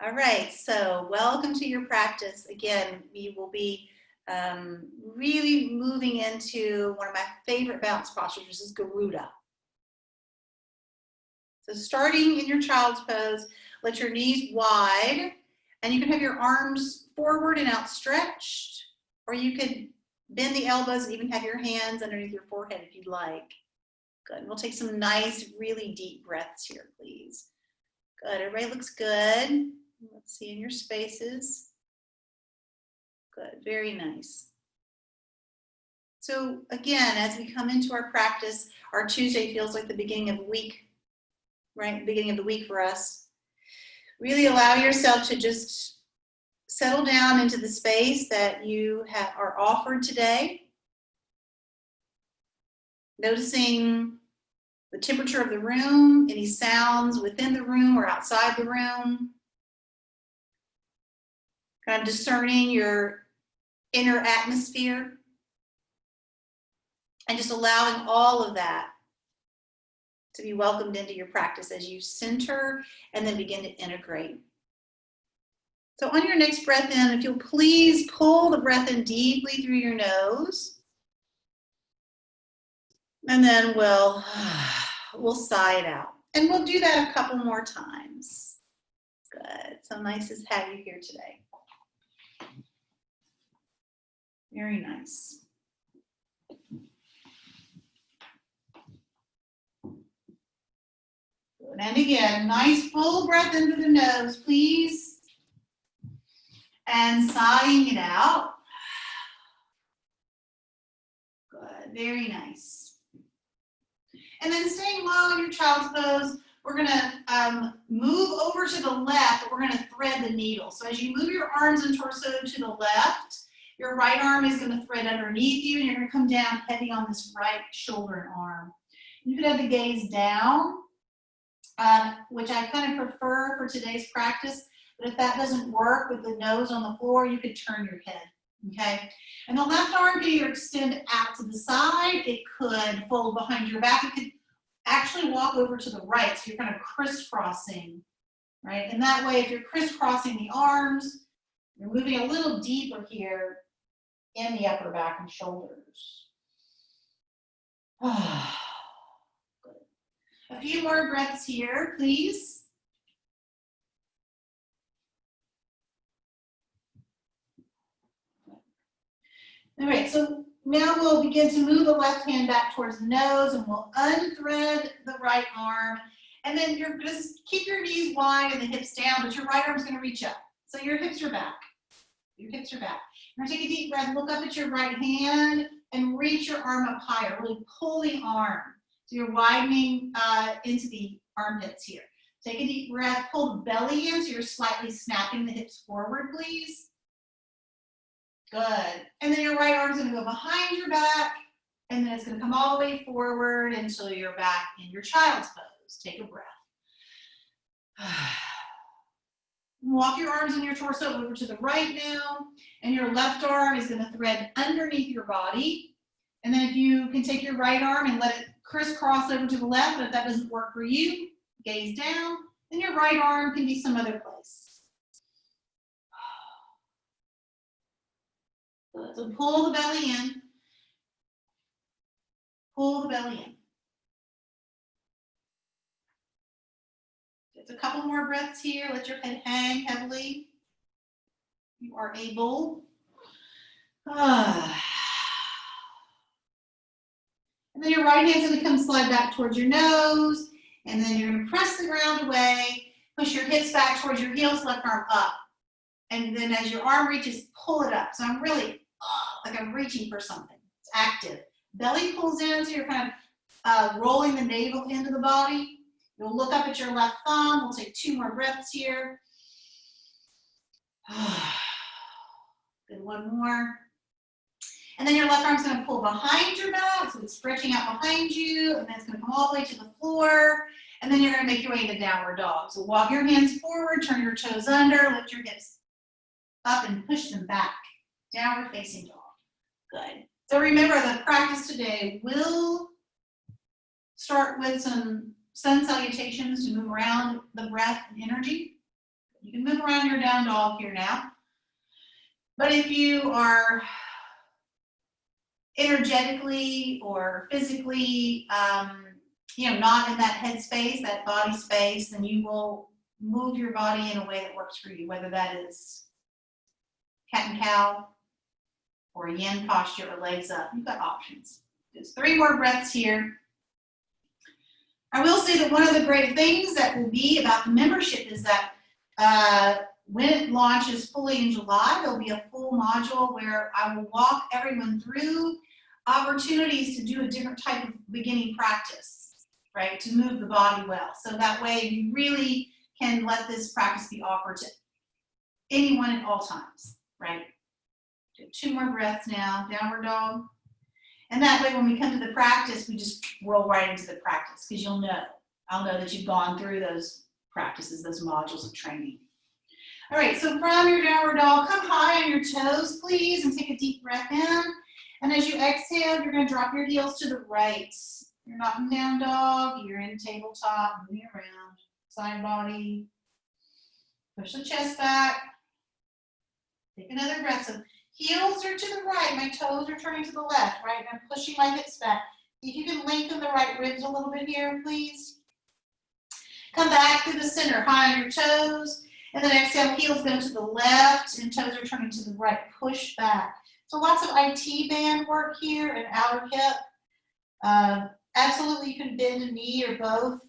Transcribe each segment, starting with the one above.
All right, so welcome to your practice. Again, we will be really moving into one of my favorite balance postures, which is Garuda. So starting in your child's pose, let your knees wide, and you can have your arms forward and outstretched, or you could bend the elbows and even have your hands underneath your forehead if you'd like. Good, we'll take some nice, really deep breaths here, please. Good, everybody looks good. Let's see in your spaces. Good, very nice. So again, as we come into our practice, our Tuesday feels like the beginning of the week, right? Beginning of the week for us. Really allow yourself to just settle down into the space that you are offered today. Noticing the temperature of the room, any sounds within the room or outside the room. Kind of discerning your inner atmosphere. And just allowing all of that to be welcomed into your practice as you center and then begin to integrate. So on your next breath in, if you'll please pull the breath in deeply through your nose. And then we'll sigh it out. And we'll do that a couple more times. Good. So nice to have you here today. Very nice. Good. And again, nice full breath into the nose, please. And sighing it out. Good. Very nice. And then staying low in your child's pose, we're going to move over to the left, but we're going to thread the needle. So as you move your arms and torso to the left, your right arm is going to thread underneath you, and you're going to come down heavy on this right shoulder and arm. You could have the gaze down, which I kind of prefer for today's practice, but if that doesn't work with the nose on the floor, you could turn your head, okay? And the left arm can either extend out to the side, it could fold behind your back, it could actually walk over to the right, so you're kind of crisscrossing, right? And that way, if you're crisscrossing the arms, you're moving a little deeper here in the upper back and shoulders. Good. A few more breaths here, please. All right, so now we'll begin to move the left hand back towards the nose, and we'll unthread the right arm. And then you're just keep your knees wide and the hips down, but your right arm's going to reach up. So your hips are back. Your hips are back. You're going to take a deep breath, look up at your right hand, and reach your arm up higher. Really pull the arm. So you're widening into the armpits here. Take a deep breath, pull the belly in, so you're slightly snapping the hips forward, please. Good. And then your right arm's going to go behind your back, and then it's going to come all the way forward until you're back in your child's pose. Take a breath. Walk your arms and your torso over to the right now, and your left arm is going to thread underneath your body. And then if you can take your right arm and let it crisscross over to the left, but if that doesn't work for you, gaze down, then your right arm can be some other place. So pull the belly in. Pull the belly in. Just a couple more breaths here. Let your head hang heavily. You are able. And then your right hand's going to come slide back towards your nose. And then you're going to press the ground away. Push your hips back towards your heels, left arm up. And then as your arm reaches, pull it up. So I'm really, like I'm reaching for something. It's active. Belly pulls in, so you're kind of rolling the navel into the body. You'll look up at your left thumb. We'll take 2 more breaths here. Good, one more. And then your left arm's going to pull behind your back, so it's stretching out behind you, and then it's going to come all the way to the floor, and then you're going to make your way into downward dog. So walk your hands forward, turn your toes under, lift your hips up and push them back. Downward facing dog. Good. So remember, the practice today will start with some sun salutations to move around the breath and energy. You can move around your down dog here now. But if you are energetically or physically, not in that head space, that body space, then you will move your body in a way that works for you, whether that is cat and cow or yin posture or legs up. You've got options. Just 3 more breaths here. I will say that one of the great things that will be about the membership is that when it launches fully in July, there'll be a full module where I will walk everyone through opportunities to do a different type of beginning practice, right, to move the body well. So that way you really can let this practice be offered to anyone at all times, right? Do 2 more breaths now, downward dog. And that way when we come to the practice, we just roll right into the practice because I'll know that you've gone through those practices, those modules of training. All right, so from your downward dog, come high on your toes, please, and take a deep breath in. And as you exhale, you're going to drop your heels to the right. You're not in down dog, you're in tabletop, moving around, side body. Push the chest back. Take another breath. So heels are to the right, my toes are turning to the left, right? And I'm pushing my hips back. If you can lengthen the right ribs a little bit here, please. Come back to the center, high on your toes. And then exhale, heels go to the left and toes are turning to the right. Push back. So lots of IT band work here and outer hip. Absolutely, you can bend a knee or both.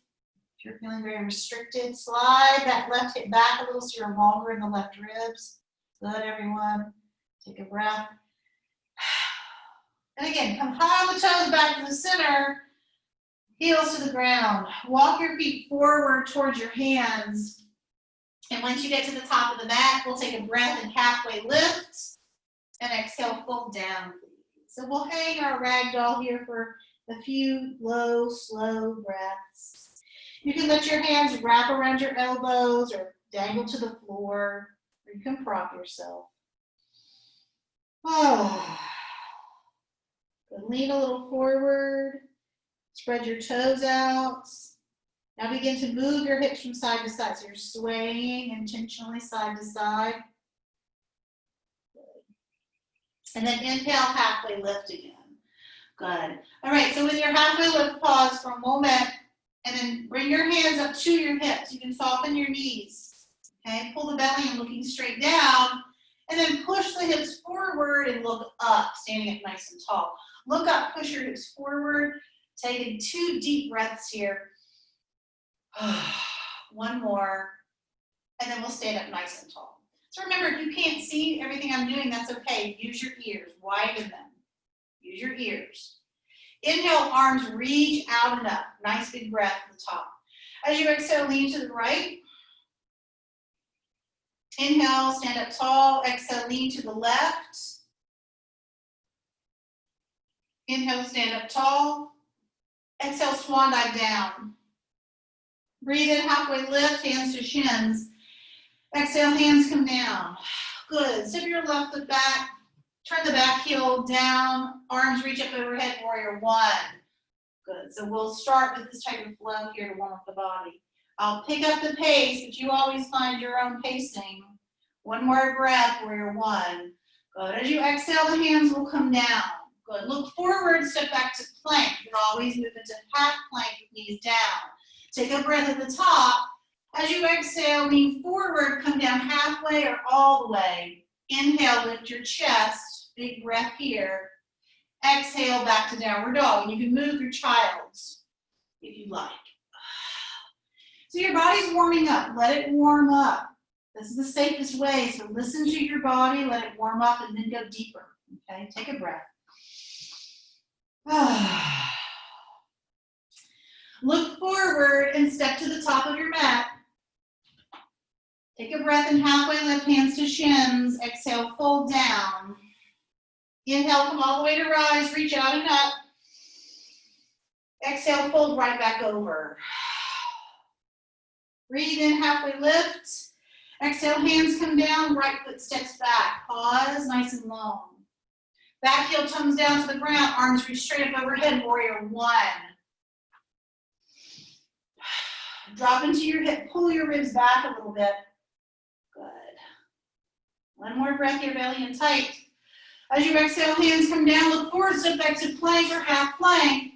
If you're feeling very restricted, slide that left hip back a little so you're longer in the left ribs. Good, everyone. Take a breath. And again, come high on the toes back to the center. Heels to the ground. Walk your feet forward towards your hands. And once you get to the top of the mat, we'll take a breath and halfway lift. And exhale, fold down. So we'll hang our ragdoll here for a few low, slow breaths. You can let your hands wrap around your elbows or dangle to the floor, or you can prop yourself. Oh. Lean a little forward. Spread your toes out. Now begin to move your hips from side to side. So you're swaying intentionally side to side. And then inhale, halfway lift again. Good. All right, so with your halfway lift, pause for a moment. And then bring your hands up to your hips. You can soften your knees. Okay, pull the belly and looking straight down. And then push the hips forward and look up, standing up nice and tall. Look up, push your hips forward. Taking 2 deep breaths here. 1 more. And then we'll stand up nice and tall. So remember, if you can't see everything I'm doing, that's okay. Use your ears, widen them. Use your ears. Inhale, arms reach out and up. Nice big breath at the top. As you exhale, lean to the right. Inhale, stand up tall. Exhale, lean to the left. Inhale, stand up tall. Exhale, swan dive down. Breathe in, halfway lift, hands to shins. Exhale, hands come down. Good. Step your left foot back. Turn the back heel down. Arms reach up overhead, warrior 1. Good. So we'll start with this type of flow here to warm up the body. I'll pick up the pace, but you always find your own pacing. 1 more breath, warrior 1. Good. As you exhale, the hands will come down. Good. Look forward, step back to plank. You can always move into half plank with knees down. Take a breath at the top. As you exhale, lean forward, come down halfway or all the way. Inhale, lift your chest. Big breath here. Exhale, back to downward dog. And you can move your child's if you like. So your body's warming up. Let it warm up. This is the safest way. So listen to your body, let it warm up, and then go deeper. Okay, take a breath. Look forward and step to the top of your mat. Take a breath and halfway lift, hands to shins. Exhale, fold down. Inhale, come all the way to rise, reach out and up. Exhale, fold right back over. Breathe in, halfway lift. Exhale, hands come down, right foot steps back. Pause, nice and long. Back heel comes down to the ground, arms reach straight up overhead, warrior 1. Drop into your hip, pull your ribs back a little bit. One more breath here, belly in tight. As you exhale, hands come down, look forward, step back to plank or half plank.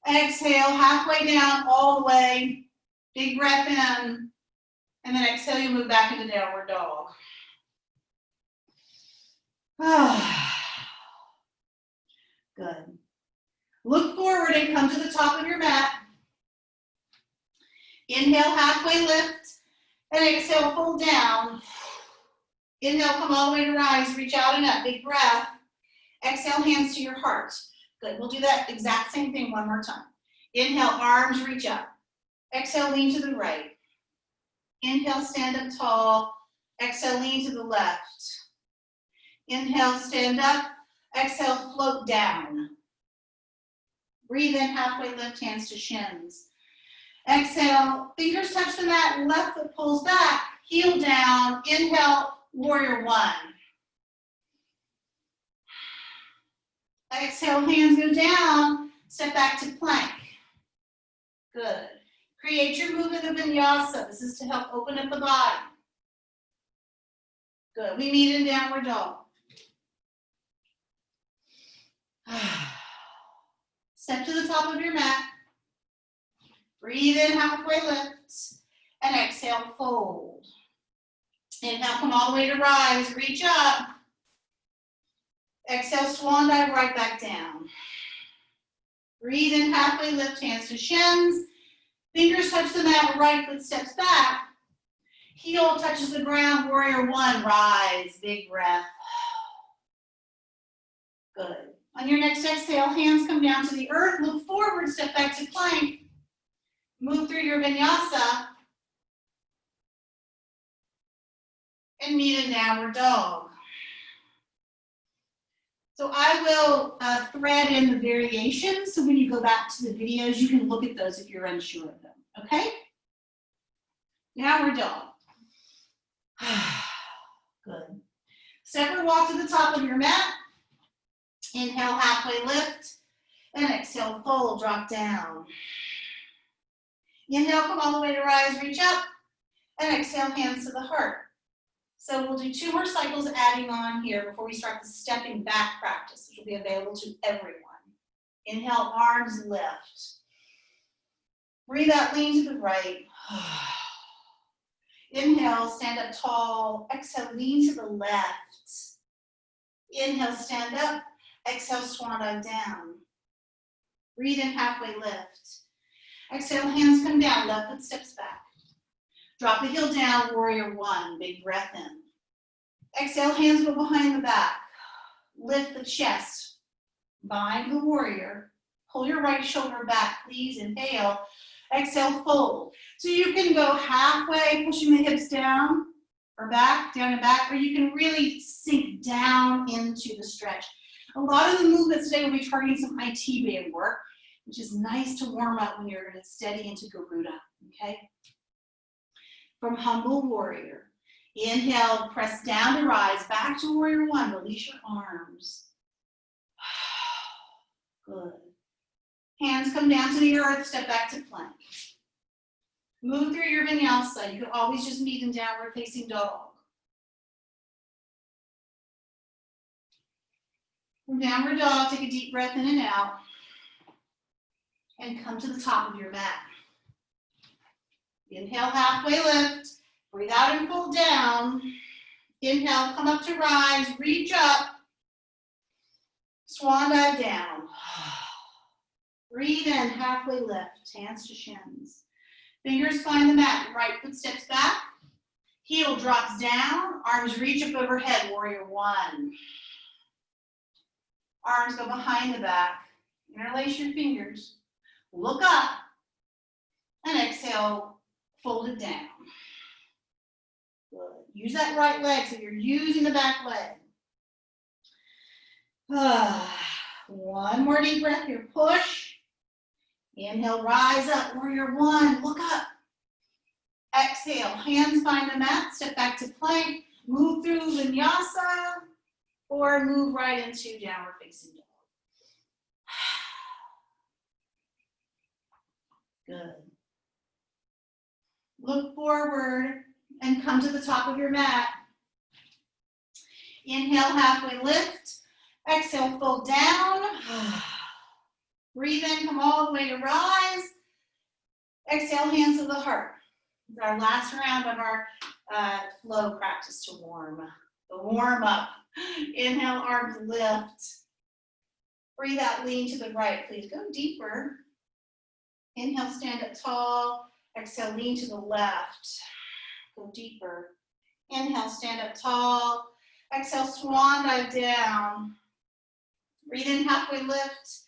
Exhale, halfway down, all the way. Big breath in. And then exhale, you move back into downward dog. Good. Look forward and come to the top of your mat. Inhale, halfway lift. And exhale, fold down. Inhale, come all the way to rise. Reach out and up. Big breath. Exhale, hands to your heart. Good. We'll do that exact same thing one more time. Inhale, arms reach up. Exhale, lean to the right. Inhale, stand up tall. Exhale, lean to the left. Inhale, stand up. Exhale, float down. Breathe in, halfway lift, hands to shins. Exhale, fingers touch the mat, left foot pulls back, heel down. Inhale, warrior one. Exhale, hands go down, step back to plank. Good. Create your movement of vinyasa. This is to help open up the body. Good. We meet in downward dog. Step to the top of your mat. Breathe in, halfway lift. And exhale, fold. Inhale, come all the way to rise. Reach up. Exhale, swan dive right back down. Breathe in, halfway lift, hands to shins. Fingers touch the mat, right foot steps back. Heel touches the ground, warrior one, rise, big breath. Good. On your next exhale, hands come down to the earth, look forward, step back to plank. Move through your vinyasa. And meet in downward dog. So I will thread in the variations, so when you go back to the videos, you can look at those if you're unsure of them, okay? Downward dog. Good. Step or walk to the top of your mat. Inhale, halfway lift. And exhale, fold, drop down. Inhale, come all the way to rise, reach up. And exhale, hands to the heart. So we'll do 2 more cycles adding on here before we start the stepping back practice, which will be available to everyone. Inhale, arms lift. Breathe out, lean to the right. Inhale, stand up tall. Exhale, lean to the left. Inhale, stand up. Exhale, swan dive down. Breathe in, halfway lift. Exhale, hands come down, left foot steps back. Drop the heel down, warrior one, big breath in. Exhale, hands go behind the back. Lift the chest, bind the warrior. Pull your right shoulder back, please, inhale. Exhale, fold. So you can go halfway, pushing the hips down or back, down and back, or you can really sink down into the stretch. A lot of the movements today will be targeting some IT band work, which is nice to warm up when you're going to steady into Garuda, okay? From humble warrior. Inhale, press down to rise, back to warrior one, release your arms. Good. Hands come down to the earth, step back to plank. Move through your vinyasa. You can always just meet in downward facing dog. From downward dog, take a deep breath in and out. And come to the top of your mat. Inhale, halfway lift. Breathe out and fold down. Inhale, come up to rise, reach up. Swan dive down. Breathe in, halfway lift, hands to shins. Fingers find the mat, right foot steps back. Heel drops down, arms reach up overhead, warrior one. Arms go behind the back. Interlace your fingers. Look up. And exhale, fold it down. Good. Use that right leg, so you're using the back leg. One more deep breath here. Push. Inhale, rise up, warrior one. Look up. Exhale, hands find the mat. Step back to plank. Move through vinyasa or move right into downward facing dog. Good. Look forward and come to the top of your mat. Inhale, halfway lift. Exhale, fold down. Breathe in, come all the way to rise. Exhale, hands to the heart. It's our last round of our flow practice to the warm up. Inhale, arms lift. Breathe out, lean to the right. Please go deeper. Inhale, stand up tall. Exhale, lean to the left. Go deeper. Inhale, stand up tall. Exhale, swan dive down. Breathe in, halfway lift.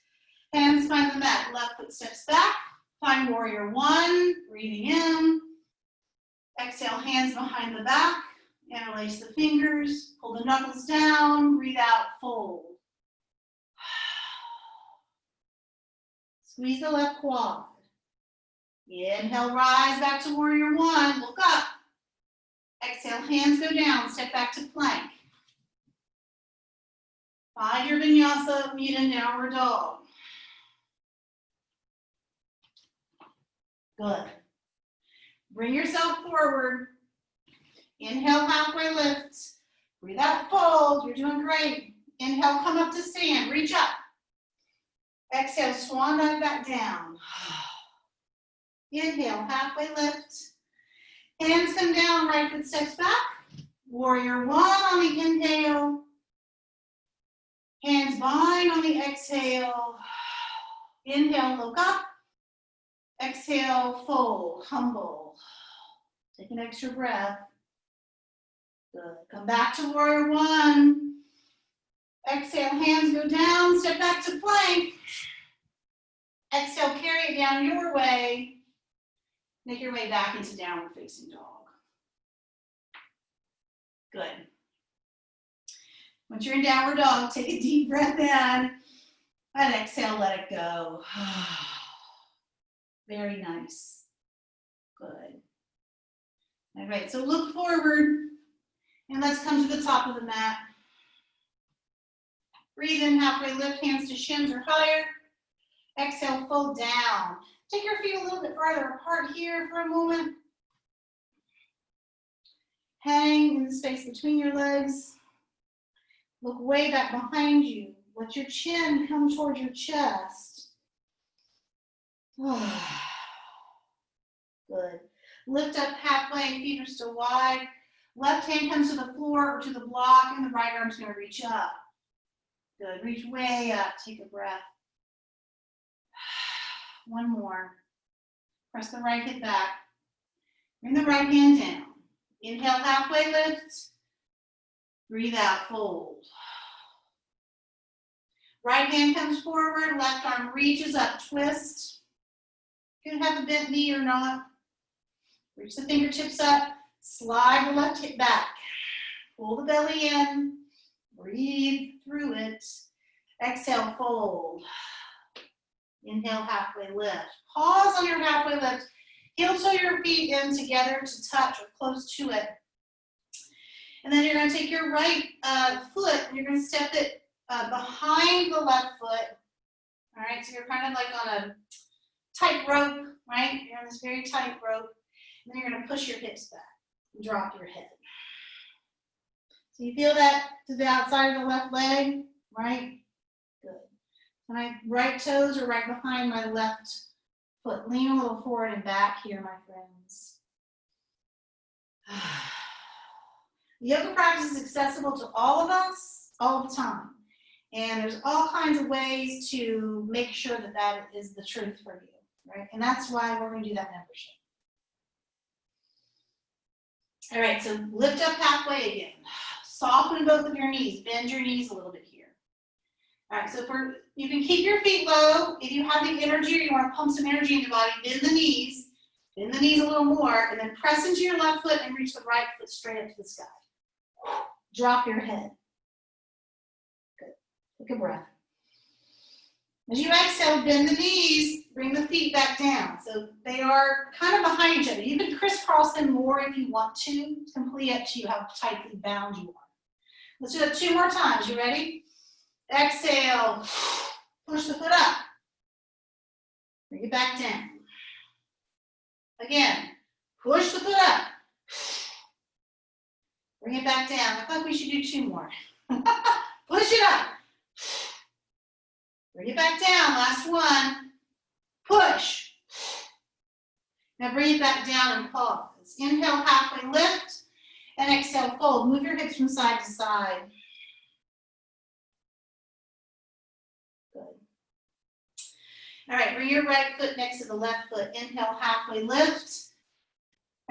Hands find the mat. Left foot steps back. Find warrior one. Breathing in. Exhale, hands behind the back. Interlace the fingers. Pull the knuckles down. Breathe out, fold. Squeeze the left quad. Inhale, rise back to warrior one. Look up. Exhale, hands go down. Step back to plank. Find your vinyasa, meet in downward dog. Good. Bring yourself forward. Inhale, halfway lift. Breathe out, fold. You're doing great. Inhale, come up to stand. Reach up. Exhale, swan dive back down. Inhale, halfway lift. Hands come down, right foot steps back. Warrior one on the inhale. Hands bind on the exhale. Inhale, look up. Exhale, fold, humble. Take an extra breath. Good. Come back to warrior one. Exhale, hands go down, step back to plank. Exhale, carry it down your way. Make your way back into downward facing dog. Good. Once you're in downward dog, take a deep breath in and exhale, let it go. Very nice. Good. All right, so look forward and let's come to the top of the mat. Breathe in, halfway lift, hands to shins or higher. Exhale, fold down. Take your feet a little bit farther apart here for a moment. Hang in the space between your legs. Look way back behind you. Let your chin come towards your chest. Good. Lift up halfway, feet are still wide. Left hand comes to the floor or to the block, and the right arm's going to reach up. Good. Reach way up. Take a breath. One more. Press the right hip back. Bring the right hand down. Inhale, halfway lift. Breathe out, fold. Right hand comes forward, left arm reaches up, twist. You can have a bent knee or not. Reach the fingertips up, slide the left hip back. Pull the belly in, breathe through it. Exhale, fold. Inhale, halfway lift. Pause on your halfway lift. Heel toe your feet in together to touch or close to it. And then you're going to take your right foot and you're going to step it behind the left foot. All right, so you're kind of like on a tight rope, right? You're on this very tight rope. And then you're going to push your hips back and drop your head. So you feel that to the outside of the left leg, right? Good. My right toes are right behind my left foot. Lean a little forward and back here, my friends. Yoga practice is accessible to all of us, all the time. And there's all kinds of ways to make sure that that is the truth for you, right? And that's why we're going to do that membership. All right, so lift up halfway again. Soften both of your knees. Bend your knees a little bit here. All right, so you can keep your feet low. If you have the energy or you want to pump some energy into your body, bend the knees a little more, and then press into your left foot and reach the right foot straight up to the sky. Drop your head. Good. Take a breath. As you exhale, bend the knees, bring the feet back down. So they are kind of behind each other. You can crisscross them more if you want to. It's completely up to you how tightly bound you are. Let's do that 2 more times. You ready? Exhale. Push the foot up. Bring it back down. Again. Push the foot up. Bring it back down. I thought we should do 2 more. Push it up. Bring it back down. Last one. Push. Now bring it back down and pause. Inhale, halfway lift, and exhale, fold. Move your hips from side to side. Good. All right, bring your right foot next to the left foot. Inhale, halfway lift.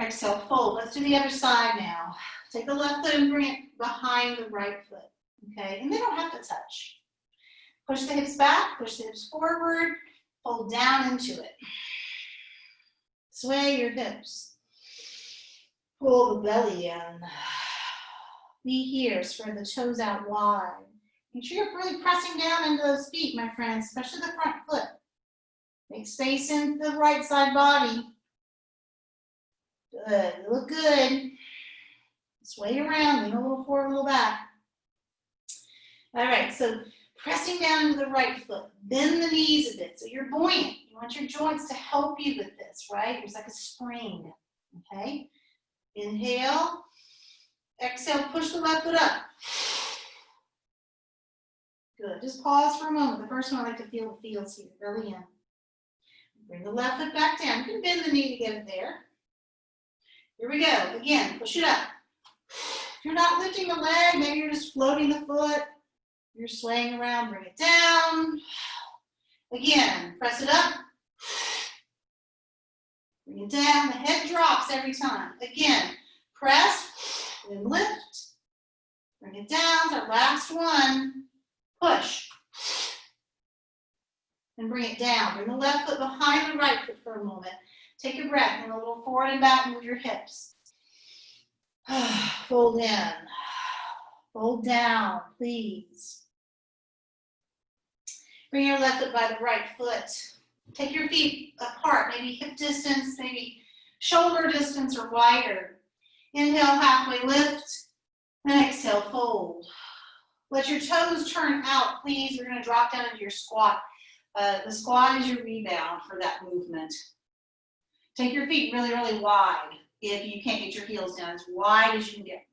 Exhale, fold. Let's do the other side now. Take the left foot and bring it behind the right foot, okay? And they don't have to touch. Push the hips back, push the hips forward, fold down into it. Sway your hips. Pull the belly in. Be here, spread the toes out wide. Make sure you're really pressing down into those feet, my friends, especially the front foot. Make space in the right side body. Good, you look good. Sway around, lean a little forward, a little back. All right, so pressing down into the right foot. Bend the knees a bit so you're buoyant. You want your joints to help you with this, right? It's like a spring, okay? Inhale. Exhale, push the left foot up. Good, just pause for a moment. The first one I like to feel the feels here, belly in. Bring the left foot back down. You can bend the knee to get it there. Here we go. Again, push it up. If you're not lifting the leg, maybe you're just floating the foot. You're swaying around, bring it down. Again, press it up. Bring it down. The head drops every time. Again, press, then lift. Bring it down. Our last one. Push. And bring it down. Bring the left foot behind the right foot for a moment. Take a breath and a little forward and back, move your hips. Fold in. Fold down, please. Bring your left foot by the right foot. Take your feet apart, maybe hip distance, maybe shoulder distance or wider. Inhale, halfway lift, and exhale, fold. Let your toes turn out, please. You're going to drop down into your squat. The squat is your rebound for that movement. Take your feet really, really wide if you can't get your heels down, as wide as you can get.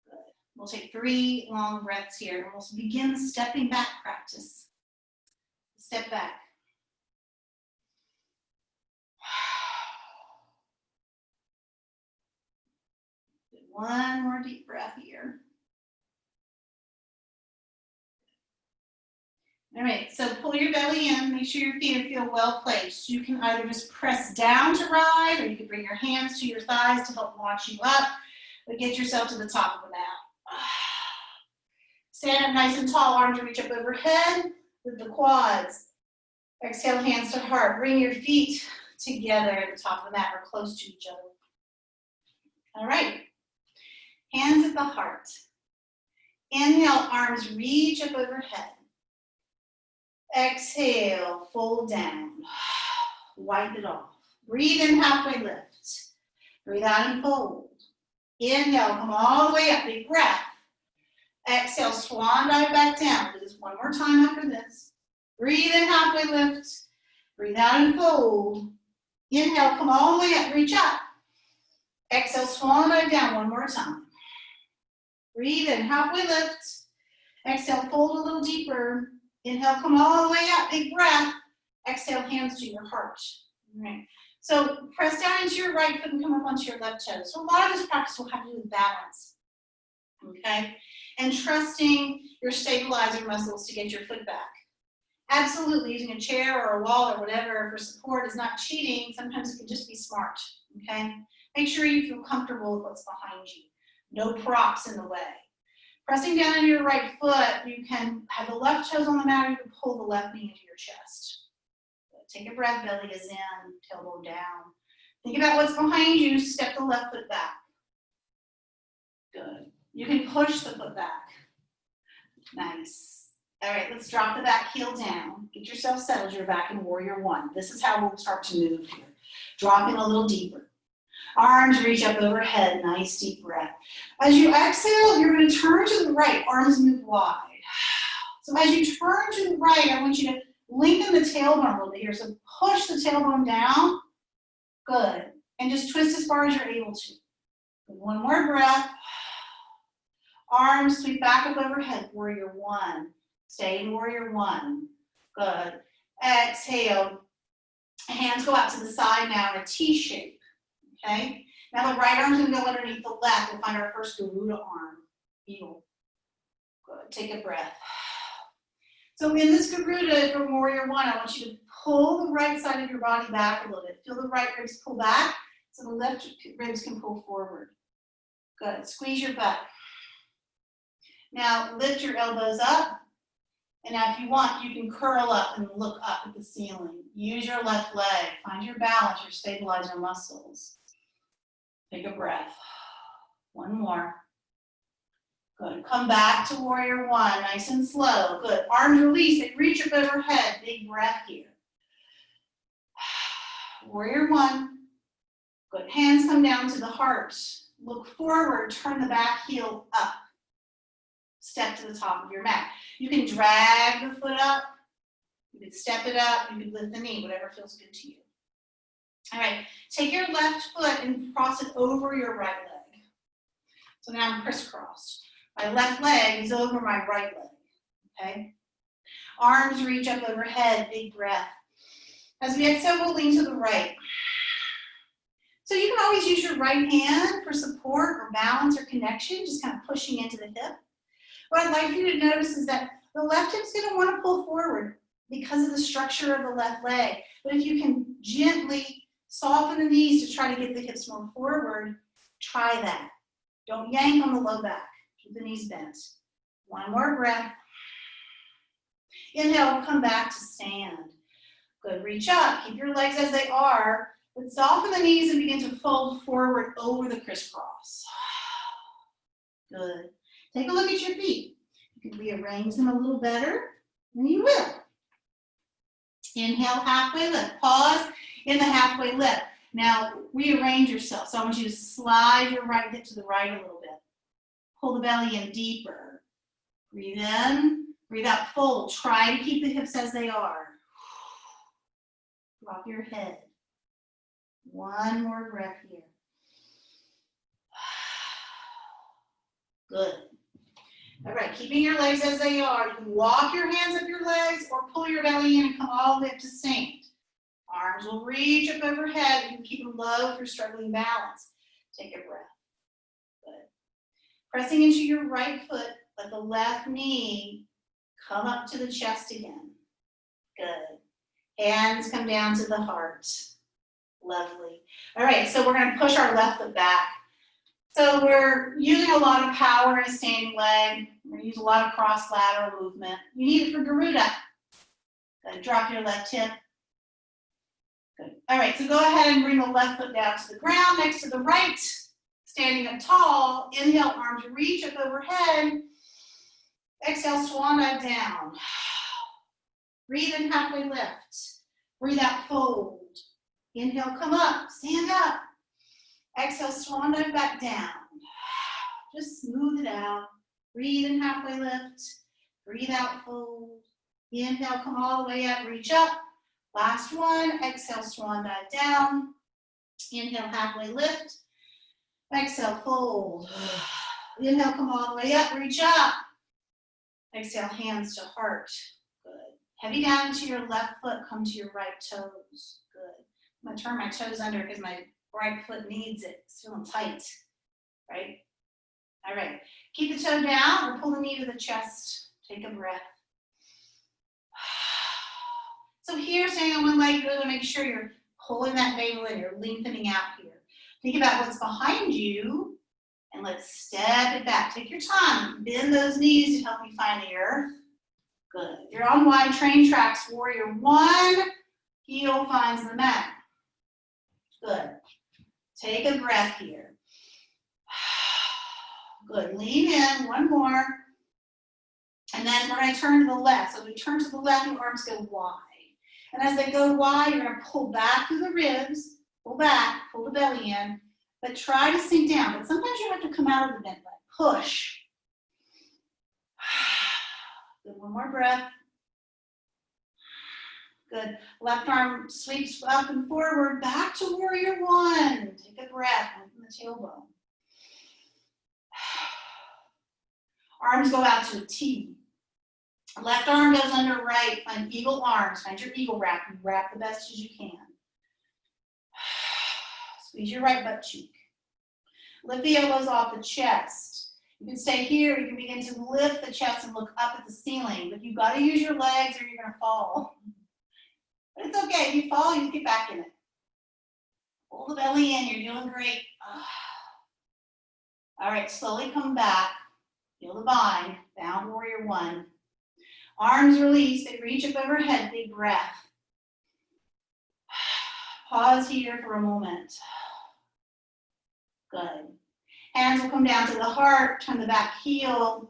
Good. We'll take 3 long breaths here, and we'll begin stepping back practice. Step back. One more deep breath here. All right, so pull your belly in, make sure your feet feel well placed. You can either just press down to rise, or you can bring your hands to your thighs to help launch you up, but get yourself to the top of the mat. Stand up nice and tall, arms reach up overhead with the quads. Exhale, hands to heart. Bring your feet together at the top of the mat or close to each other. All right, hands at the heart. Inhale, arms reach up overhead. Exhale, fold down. Wipe it off. Breathe in, halfway lift. Breathe out and fold. Inhale, come all the way up, big breath. Exhale, swan dive back down. Do this one more time after this. Breathe in, halfway lift. Breathe out and fold. Inhale, come all the way up, reach up. Exhale, swan dive down one more time. Breathe in, halfway lift. Exhale, fold a little deeper. Inhale, come all the way up, big breath. Exhale, hands to your heart. All right. So press down into your right foot and come up onto your left toe. So a lot of this practice will have to do with balance, okay? And trusting your stabilizer muscles to get your foot back. Absolutely, using a chair or a wall or whatever for support is not cheating. Sometimes it can just be smart, okay? Make sure you feel comfortable with what's behind you. No props in the way. Pressing down into your right foot, you can have the left toes on the mat, or you can pull the left knee into your chest. Take a breath, belly is in, tailbone down. Think about what's behind you, step the left foot back. Good. You can push the foot back. Nice. All right, let's drop the back heel down. Get yourself settled, you're back in warrior one. This is how we'll start to move here. Drop in a little deeper. Arms reach up overhead, nice deep breath. As you exhale, you're going to turn to the right, arms move wide. So as you turn to the right, I want you to lengthen the tailbone a little bit here. So push the tailbone down, good. And just twist as far as you're able to. One more breath. Arms sweep back up overhead, warrior one. Stay in warrior one. Good. Exhale. Hands go out to the side now in a T shape. Okay? Now the right arm's gonna go underneath the left. We'll find our first Garuda arm. Eagle. Good. Take a breath. So in this Garuda for warrior one, I want you to pull the right side of your body back a little bit. Feel the right ribs pull back so the left ribs can pull forward. Good. Squeeze your butt. Now lift your elbows up. And now if you want, you can curl up and look up at the ceiling. Use your left leg. Find your balance, your stabilizer muscles. Take a breath. One more. Good. Come back to warrior one, nice and slow. Good. Arms release, they reach up overhead. Big breath here. Warrior one. Good. Hands come down to the heart. Look forward, turn the back heel up. Step to the top of your mat. You can drag the foot up. You can step it up. You can lift the knee, whatever feels good to you. All right. Take your left foot and cross it over your right leg. So now I'm crisscrossed. My left leg is over my right leg. Okay. Arms reach up overhead. Big breath. As we exhale, we'll lean to the right. So you can always use your right hand for support or balance or connection, just kind of pushing into the hip. What I'd like you to notice is that the left hip's going to want to pull forward because of the structure of the left leg. But if you can gently soften the knees to try to get the hips more forward, try that. Don't yank on the low back. Keep the knees bent. One more breath. Inhale, come back to stand. Good, reach up. Keep your legs as they are, but soften the knees and begin to fold forward over the crisscross. Good. Take a look at your feet. You can rearrange them a little better, and you will. Inhale, halfway lift. Pause in the halfway lift. Now, rearrange yourself. So I want you to slide your right hip to the right a little bit. Pull the belly in deeper. Breathe in, breathe out, fold. Try to keep the hips as they are. Drop your head. One more breath here. Good. All right, keeping your legs as they are. You can walk your hands up your legs or pull your belly in and come all the way up to stand. Arms will reach up overhead. You can keep them low if you're struggling balance. Take a breath. Good. Pressing into your right foot, let the left knee come up to the chest again. Good. Hands come down to the heart. Lovely. All right, so we're going to push our left foot back. So we're using a lot of power in a standing leg. We're going to use a lot of cross lateral movement. You need it for Garuda. Good. Drop your left hip. Good. All right, so go ahead and bring the left foot down to the ground next to the right. Standing up tall. Inhale, arms reach up overhead. Exhale, swan dive down. Breathe in, halfway lift. Breathe out, fold. Inhale, come up, stand up. Exhale, swan dive back down. Just smooth it out. Breathe in, halfway lift. Breathe out, fold. Inhale, come all the way up, reach up. Last one, exhale, swan dive down. Inhale, halfway lift. Exhale, fold. Inhale, come all the way up, reach up. Exhale, hands to heart. Good. Heavy down into your left foot, come to your right toes. Good. I'm going to turn my toes under because my right foot needs it. It's feeling tight, right? All right. Keep the toe down or pull the knee to the chest. Take a breath. So here, standing on one leg, really make sure you're pulling that navel in. You're lengthening out here. Think about what's behind you, and let's step it back. Take your time. Bend those knees to help you find the earth. Good. You're on wide train tracks. Warrior one, heel finds the mat. Good. Take a breath here. Good. Lean in. One more. And then we're going to turn to the left. So we turn to the left, your arms go wide. And as they go wide, you're going to pull back through the ribs. Pull back. Pull the belly in. But try to sink down. But sometimes you have to come out of the bent leg. Push. Good. One more breath. Good. Left arm sweeps up and forward. Back to warrior one. Take a breath. Open the tailbone. Arms go out to a T. Left arm goes under right. Find eagle arms. Find your eagle wrap. You wrap the best as you can. Squeeze your right butt cheek. Lift the elbows off the chest. You can stay here. You can begin to lift the chest and look up at the ceiling. But you've got to use your legs or you're going to fall. But it's okay. If you fall, you get back in it. Pull the belly in. You're doing great. All right, slowly come back. Feel the bind. Down warrior one. Arms release. They reach up overhead. Big breath. Pause here for a moment. Good. Hands will come down to the heart. Turn the back heel.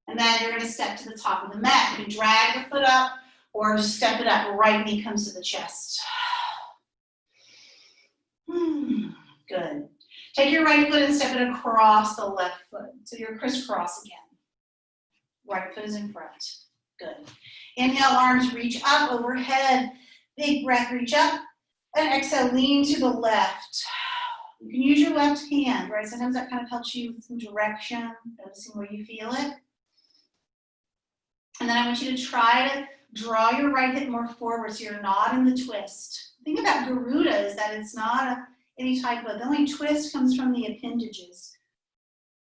And then you're going to step to the top of the mat. You can drag the foot up or just step it up. Right knee comes to the chest. Good. Take your right foot and step it across the left foot. So you're crisscross again. Right foot is in front. Good. Inhale, arms reach up overhead. Big breath, reach up. And exhale, lean to the left. You can use your left hand, right? Sometimes that kind of helps you with some direction, noticing where you feel it. And then I want you to try to draw your right hip more forward so you're not in the twist. The thing about Garuda is that it's not any type of, the only twist comes from the appendages,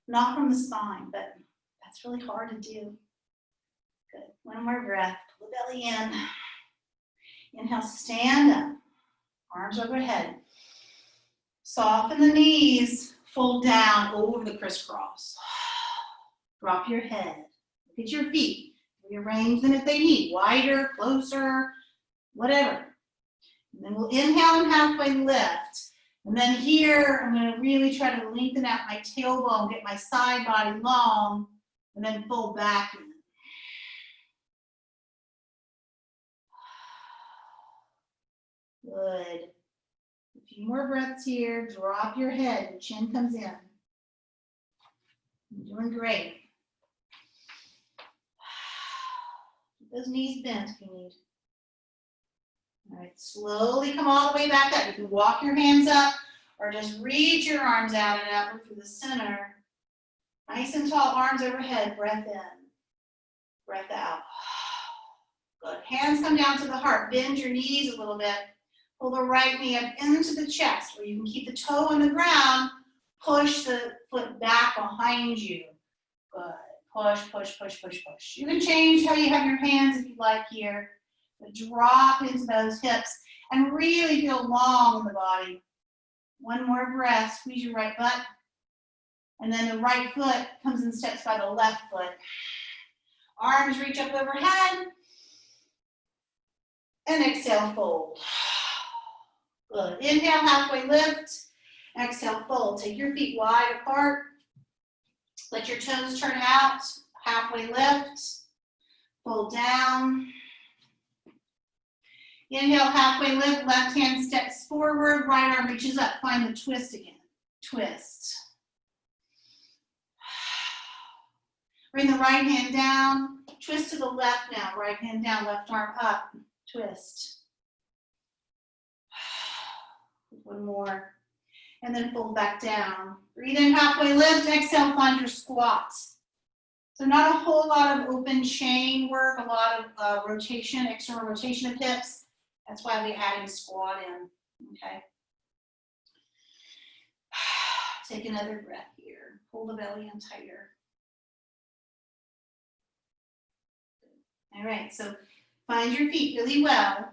not from the spine, but that's really hard to do. Good. One more breath. Pull the belly in. Inhale, stand up. Arms overhead. Soften the knees. Fold down over the crisscross. Drop your head. Look at your feet. Rearrange them if they need. Wider, closer, whatever. And then we'll inhale and halfway lift. And then here, I'm going to really try to lengthen out my tailbone, get my side body long, and then fold back in. Good. A few more breaths here. Drop your head. Your chin comes in. You're doing great. Keep those knees bent if you need. All right, slowly come all the way back up. You can walk your hands up or just reach your arms out and up through the center. Nice and tall, arms overhead. Breath in. Breath out. Good. Hands come down to the heart. Bend your knees a little bit. Pull the right knee up into the chest where you can keep the toe on the ground. Push the foot back behind you. Good. Push, push, push, push, push. You can change how you have your hands if you like here. But drop into those hips and really feel long in the body. One more breath. Squeeze your right butt. And then the right foot comes and steps by the left foot. Arms reach up overhead. And exhale, fold. Good. Inhale, halfway lift. Exhale, fold. Take your feet wide apart. Let your toes turn out. Halfway lift. Fold down. Inhale, halfway lift. Left hand steps forward. Right arm reaches up. Find the twist again. Twist. Bring the right hand down. Twist to the left now. Right hand down. Left arm up. Twist. One more. And then fold back down. Breathe in, halfway lift. Exhale, find your squat. So not a whole lot of open chain work, a lot of rotation, external rotation of hips. That's why we're adding squat in, okay? Take another breath here. Pull the belly in tighter. All right, so find your feet really well.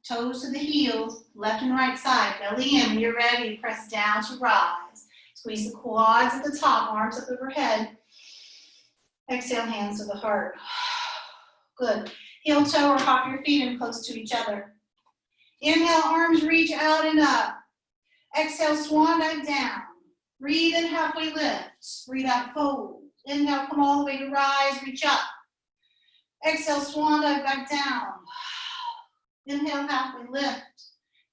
Toes to the heels, left and right side, belly in. When you're ready, press down to rise. Squeeze the quads at the top, arms up overhead. Exhale, hands to the heart. Good. Heel toe or hop your feet in close to each other. Inhale, arms reach out and up. Exhale, swan dive down. Breathe in, halfway lift. Breathe out, fold. Inhale, come all the way to rise, reach up. Exhale, swan dive back down. Inhale, halfway lift.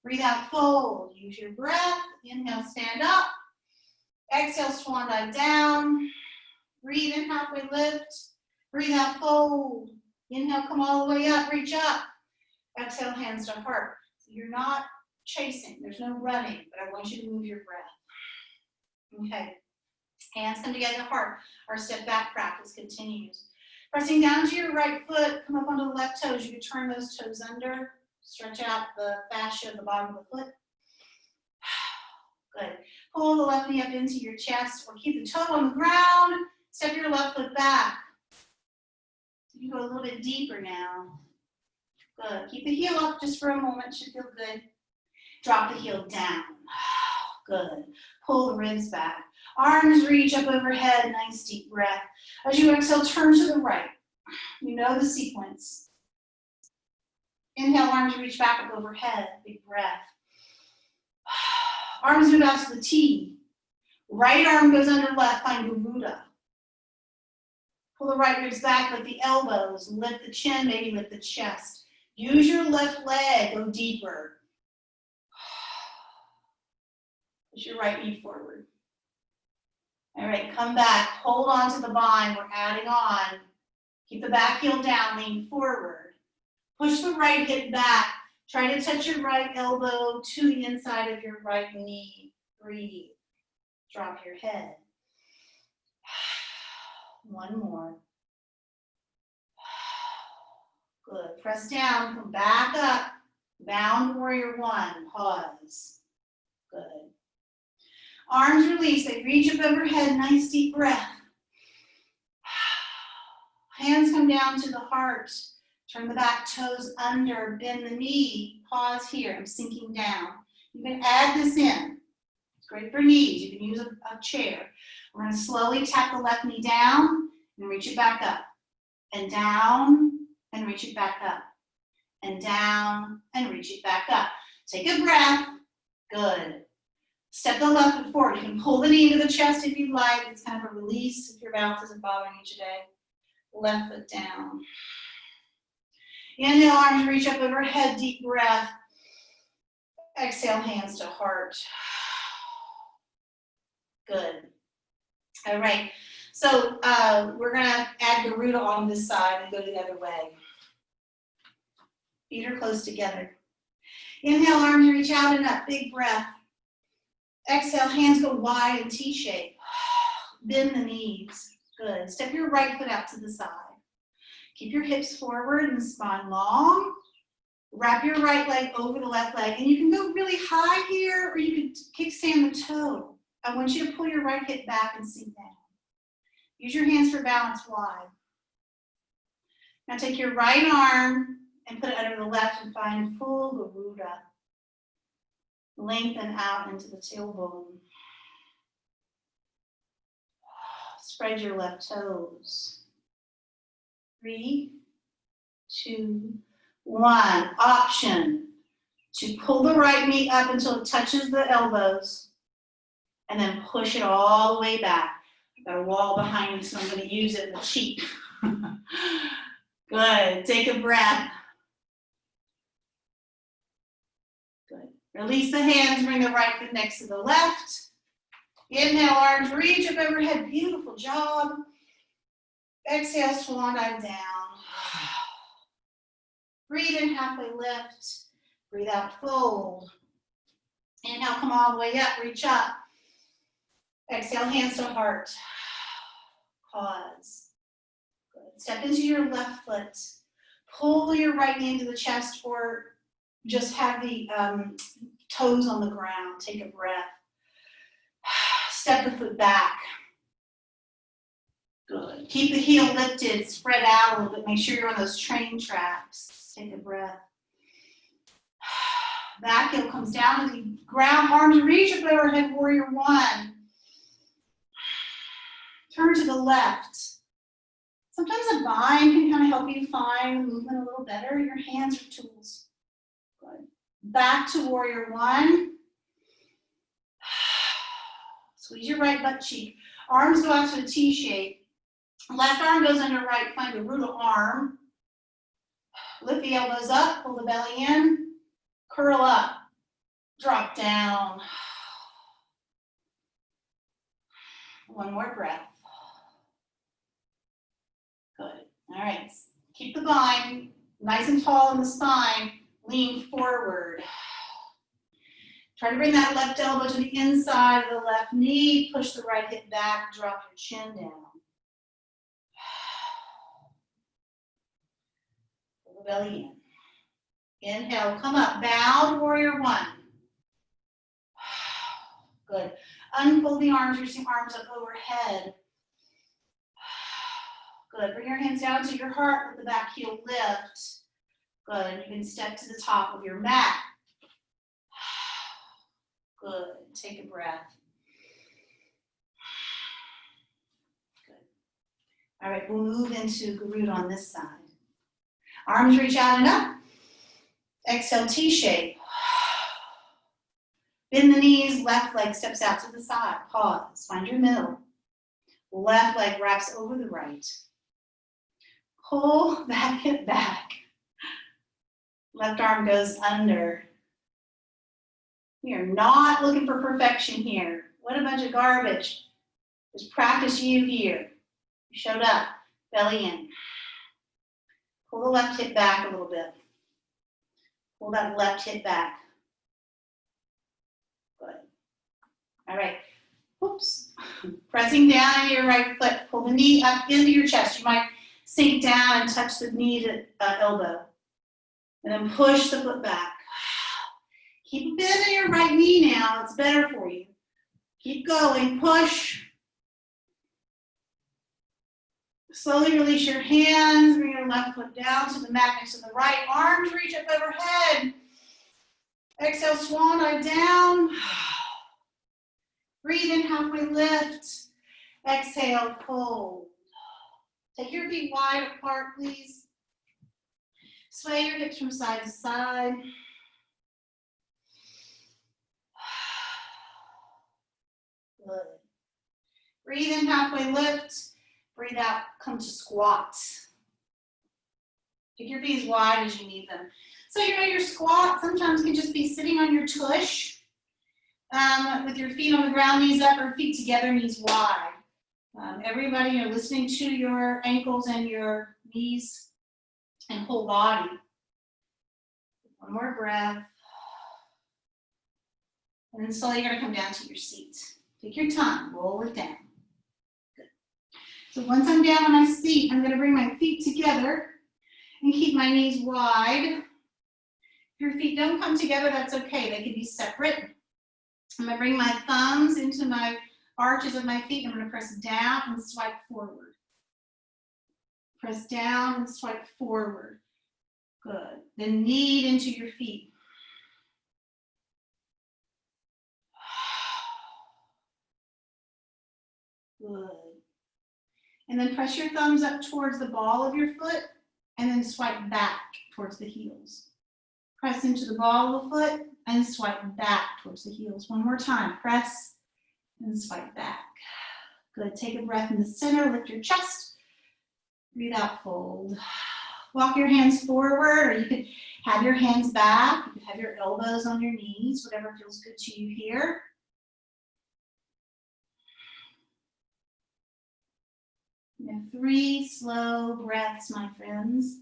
Breathe out, fold. Use your breath. Inhale, stand up. Exhale, swan dive down. Breathe in, halfway lift. Breathe out, fold. Inhale, come all the way up, reach up. Exhale, hands to heart. So you're not chasing, there's no running, but I want you to move your breath. Okay. Hands come together to heart. Our step back practice continues. Pressing down to your right foot, come up onto the left toes. You can turn those toes under, stretch out the fascia at the bottom of the foot. Good. Pull the left knee up into your chest or keep the toe on the ground. Step your left foot back. You can go a little bit deeper now. Good. Keep the heel up just for a moment. Should feel good. Drop the heel down. Good. Pull the ribs back. Arms reach up overhead. Nice deep breath. As you exhale, turn to the right. You know the sequence. Inhale, arms reach back up overhead. Big breath. Arms move out to the T. Right arm goes under left. Find Garuda. Pull the right ribs back, lift the elbows, lift the chin, maybe lift the chest. Use your left leg, go deeper. Push your right knee forward. All right, come back, hold on to the bind, we're adding on. Keep the back heel down, lean forward. Push the right hip back. Try to touch your right elbow to the inside of your right knee. Breathe. Drop your head. One more. Good. Press down, come back up. Bound warrior one. Pause. Good. Arms release. They reach up overhead. Nice deep breath. Hands come down to the heart. Turn the back toes under. Bend the knee. Pause here. I'm sinking down. You can add this in. It's great for knees. You can use a chair. We're going to slowly tap the left knee down and reach it back up. And down and reach it back up. And down and reach it back up. Take a breath. Good. Step the left foot forward. You can pull the knee into the chest if you'd like. It's kind of a release if your balance isn't bothering you today. Left foot down. Inhale, arms reach up overhead, deep breath. Exhale, hands to heart. Good. All right, so we're gonna add Garuda on this side and go the other way. Feet are close together. Inhale, arms reach out and up, big breath. Exhale, hands go wide in T-shape. Bend the knees. Good. Step your right foot out to the side. Keep your hips forward and spine long. Wrap your right leg over the left leg. And you can go really high here, or you can kickstand the toe. I want you to pull your right hip back and sink down. Use your hands for balance wide. Now take your right arm and put it under the left and find full Garuda. Lengthen out into the tailbone. Spread your left toes. 3, 2, 1. Option to pull the right knee up until it touches the elbows and then push it all the way back. I've got a wall behind me, so I'm going to use it in the cheek. Good. Take a breath. Good. Release the hands, bring the right foot next to the left. Inhale, arms reach up overhead. Beautiful job. Exhale, swan dive down. Breathe in, halfway lift. Breathe out, fold. Inhale, come all the way up, reach up. Exhale, hands to heart. Pause. Good. Step into your left foot. Pull your right knee into the chest or just have the toes on the ground. Take a breath. Step the foot back. Good. Keep the heel lifted, spread out a little bit. Make sure you're on those train tracks. Take a breath. Back heel comes down to the ground. Arms reach up overhead, warrior one. Turn to the left. Sometimes a bind can kind of help you find the movement a little better. Your hands are tools. Good. Back to warrior one. Squeeze your right butt cheek. Arms go out to a T shape. Left arm goes under right. Find a Garuda arm. Lift the elbows up. Pull the belly in. Curl up. Drop down. One more breath. Good. All right. Keep the bind nice and tall in the spine. Lean forward. Try to bring that left elbow to the inside of the left knee. Push the right hip back. Drop your chin down. Pull the belly in. Inhale, come up. Bowed warrior one. Good. Unfold the arms, reach the arms up overhead. Good. Bring your hands down to your heart. Let the back heel lift. Good. You can step to the top of your mat. Good. Take a breath. Good. All right, we'll move into Garuda on this side. Arms reach out and up. Exhale, T-shape. Bend the knees, left leg steps out to the side. Pause, find your middle. Left leg wraps over the right. Pull that hip back. Left arm goes under. We are not looking for perfection here. What a bunch of garbage. Just practice you here. You showed up, belly in. Pull the left hip back a little bit. Pull that left hip back. Good. All right. Oops. Pressing down on your right foot. Pull the knee up into your chest. You might sink down and touch the knee to elbow. And then push the foot back. Keep a bend in your right knee now. It's better for you. Keep going. Push. Slowly release your hands. Bring your left foot down to the mat next to the right. Arms reach up overhead. Exhale, swan dive down. Breathe in, halfway lift. Exhale, fold. Take your feet wide apart, please. Sway your hips from side to side. Good. Breathe in, halfway lift. Breathe out, come to squat. Take your feet as wide as you need them. So your squat sometimes can just be sitting on your tush with your feet on the ground, knees up, or feet together, knees wide. Everybody, you're listening to your ankles and your knees and whole body. One more breath. And then slowly you're going to come down to your seat. Take your time, roll it down. Good. So once I'm down on my seat, I'm going to bring my feet together and keep my knees wide. If your feet don't come together, that's okay. They can be separate. I'm going to bring my thumbs into my arches of my feet. I'm going to press down and swipe forward. Press down and swipe forward. Good. Then knead into your feet. Good. And then press your thumbs up towards the ball of your foot and then swipe back towards the heels. Press into the ball of the foot and swipe back towards the heels. One more time. Press and swipe back. Good. Take a breath in the center. Lift your chest. Breathe out, fold. Walk your hands forward, or you could have your hands back. You could have your elbows on your knees, whatever feels good to you here. You have 3 slow breaths, my friends.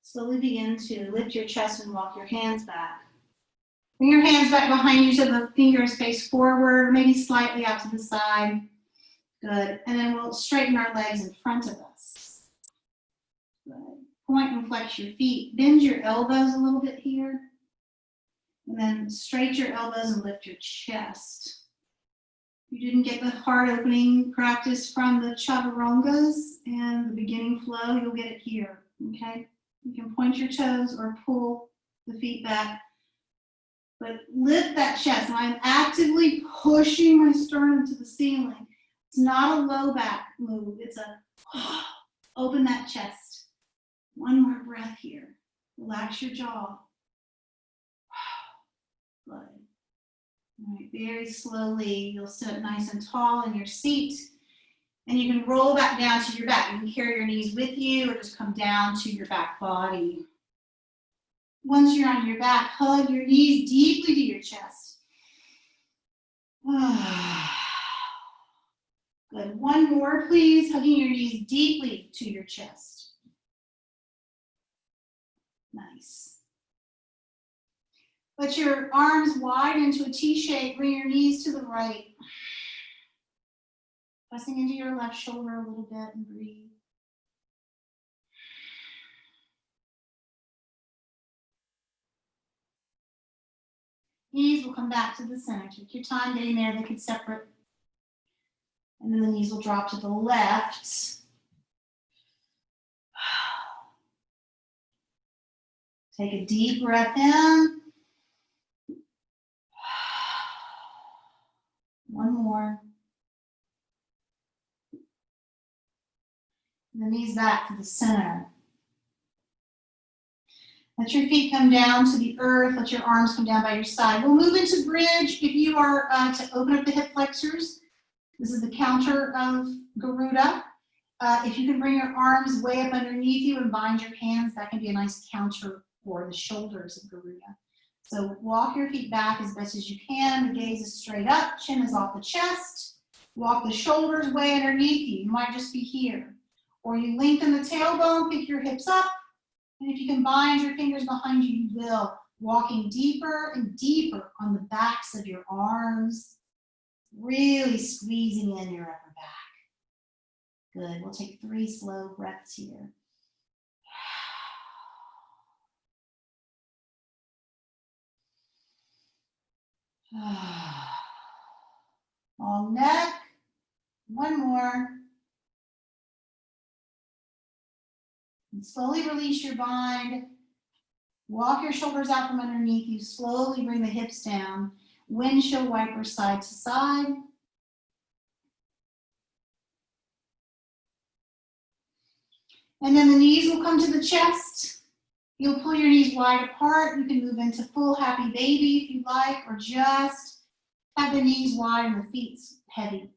Slowly begin to lift your chest and walk your hands back. Bring your hands back behind you so the fingers face forward, maybe slightly out to the side. Good. And then we'll straighten our legs in front of us. Good. Point and flex your feet. Bend your elbows a little bit here. And then straighten your elbows and lift your chest. If you didn't get the heart opening practice from the chaturangas and the beginning flow, you'll get it here. Okay? You can point your toes or pull the feet back. But lift that chest. And I'm actively pushing my sternum to the ceiling. It's not a low back move. It's a open that chest. One more breath here. Relax your jaw. Good. All right, very slowly, you'll sit up nice and tall in your seat. And you can roll back down to your back. You can carry your knees with you or just come down to your back body. Once you're on your back, hug your knees deeply to your chest. Good. One more, please. Hugging your knees deeply to your chest. Nice. Let your arms widen into a T shape. Bring your knees to the right. Pressing into your left shoulder a little bit and breathe. Knees will come back to the center. Take your time getting there. They could separate. And then the knees will drop to the left. Take a deep breath in. One more. And the knees back to the center. Let your feet come down to the earth. Let your arms come down by your side. We'll move into bridge. If you are to open up the hip flexors, this is the counter of Garuda. If you can bring your arms way up underneath you and bind your hands, that can be a nice counter for the shoulders of Garuda. So walk your feet back as best as you can. The gaze is straight up, chin is off the chest. Walk the shoulders way underneath you. You might just be here. Or you lengthen the tailbone, pick your hips up. And if you can bind your fingers behind you, you will. Walking deeper and deeper on the backs of your arms. Really squeezing in your upper back. Good. We'll take 3 slow breaths here. Long neck. One more. And slowly release your bind. Walk your shoulders out from underneath you. Slowly bring the hips down. Windshield wiper side to side. And then the knees will come to the chest. You'll pull your knees wide apart. You can move into full happy baby if you like, or just have the knees wide and the feet heavy.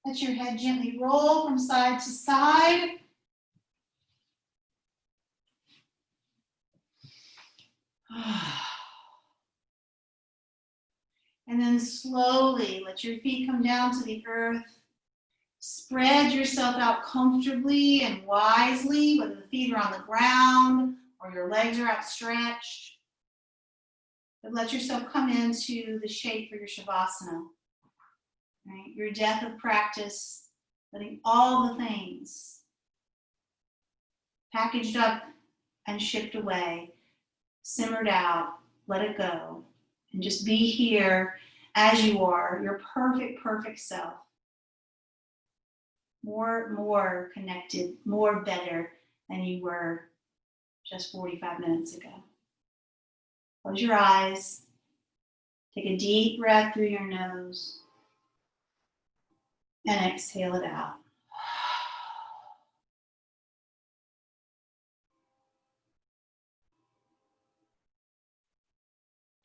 Let your head gently roll from side to side. And then slowly let your feet come down to the earth. Spread yourself out comfortably and wisely, whether the feet are on the ground or your legs are outstretched. But let yourself come into the shape for your Shavasana. Right? Your depth of practice, letting all the things packaged up and shipped away, simmered out, let it go, and just be here as you are, your perfect, perfect self. More connected, more better than you were just 45 minutes ago. Close your eyes. Take a deep breath through your nose and exhale it out.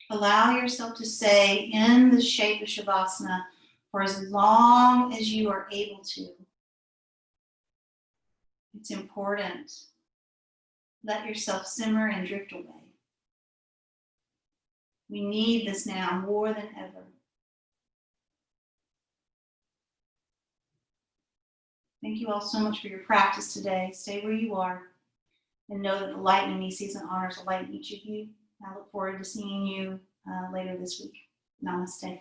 Allow yourself to stay in the shape of Shavasana for as long as you are able to. It's important. Let yourself simmer and drift away. We need this now more than ever. Thank you all so much for your practice today. Stay where you are and know that the light in me sees and honors the light in each of you. I look forward to seeing you later this week. Namaste.